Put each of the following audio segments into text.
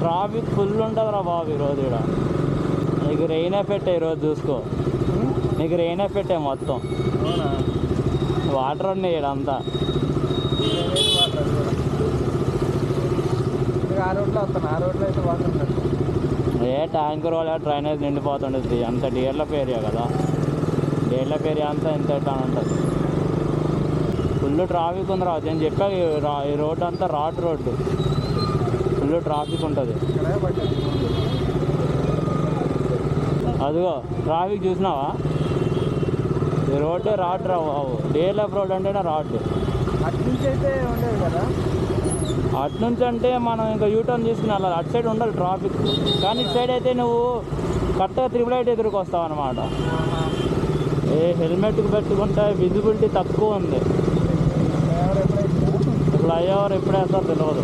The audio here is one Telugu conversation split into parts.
ట్రాఫిక్ ఫుల్ ఉంటుందిరా బాబు ఈరోజు ఇక్కడ. నీకు రెయిన్ ఎఫెక్ట్ ఈరోజు చూసుకో, నీకు రెయిన్ ఎఫెక్టే మొత్తం. వాటర్ ఉన్నాయి ఇక్కడ అంతా. ఆ రోడ్లో వస్తాను, ఆ రోడ్లో అయితే వాటర్ ఉంటుంది. ఏ ట్యాంకర్ వాళ్ళ డ్రైనేజ్ నిండిపోతుంటుంది. అంత డేర్లప్ ఏరియా కదా, డేర్లప్ ఏరియా అంతా ఇంత ఎట్లా ఉంటుంది. ఫుల్ ట్రాఫిక్ ఉంది రా. నేను చెప్పా ఈ రోడ్డు అంతా రాట్ రోడ్డు, ఫుల్ ట్రాఫిక్ ఉంటుంది. అదిగో ట్రాఫిక్ చూసినావా? ఈ రోడ్డే రాడ్ రా బాబు. డేర్లప్ రోడ్ అంటేనే రాడ్. అట్నుంచి అయితే ఉండేది కదా, అట్నుంచి అంటే మనం ఇంకా యూటర్న్ తీసుకుని వెళ్ళాలి. అటు సైడ్ ఉండాలి ట్రాఫిక్, కానీ ఇటు సైడ్ అయితే నువ్వు కరెక్ట్గా త్రిబుల్ ఐట్ ఎదురుకు వస్తావు అనమాట. ఏ హెల్మెట్కి పెట్టుకుంటే విజిబిలిటీ తక్కువ ఉంది. ఫ్లైఓవర్ ఎప్పుడు వేస్తారో తెలియదు.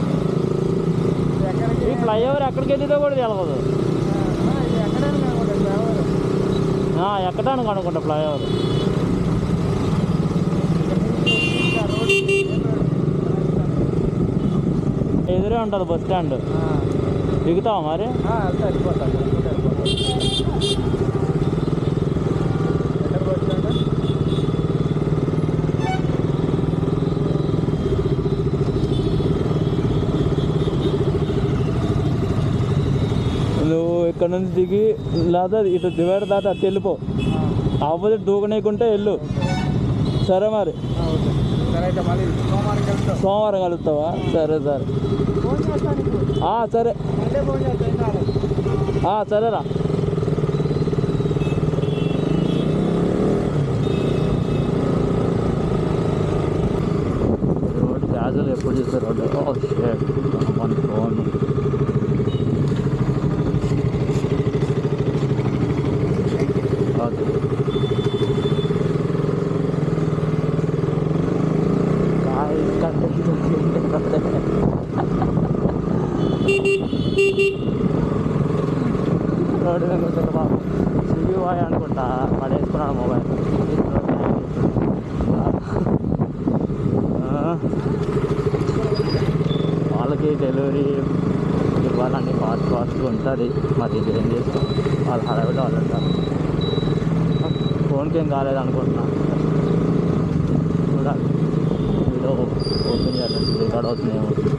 ఈ ఫ్లైఓవర్ ఎక్కడికి వెళ్ళిదో కూడా తెలియదు. ఎక్కడానికి అనుకుంటా ఫ్లైఓవర్. ఎదురే ఉంటుంది బస్ స్టాండ్. దిగుతావా మరి? నువ్వు ఇక్కడ నుంచి దిగి లేదా ఇటు డివైడర్ దాటి అటు వెళ్ళిపో. ఆపోజిట్ దూకనీకుంటే వెళ్ళు. సరే మరి, సోమవారం కలుస్తావా? సరే సరే సరే సరేరా. రోడ్డు క్యాజువల్ ఎప్పుడు చూస్తారు రోడ్డు. మన ఫోన్ రోడ్డు మీద కూర్చోండి బాబు. స్విగ్గీ బాయ్ అనుకుంటా పడేసుకున్నాడు మొబైల్. వాళ్ళకి డెలివరీ ఇవ్వాలని ఫాస్ట్గా ఉంటుంది. మరి ఇది ఏం చేస్తాం, వాళ్ళు హడావిడి వాళ్ళు ఉంటారు. ఫోన్కి ఏం కాలేదు అనుకుంటున్నా. చూడాలి, వీడియో ఓపెన్ చేయాలి, రికార్డ్ అవుతుంది.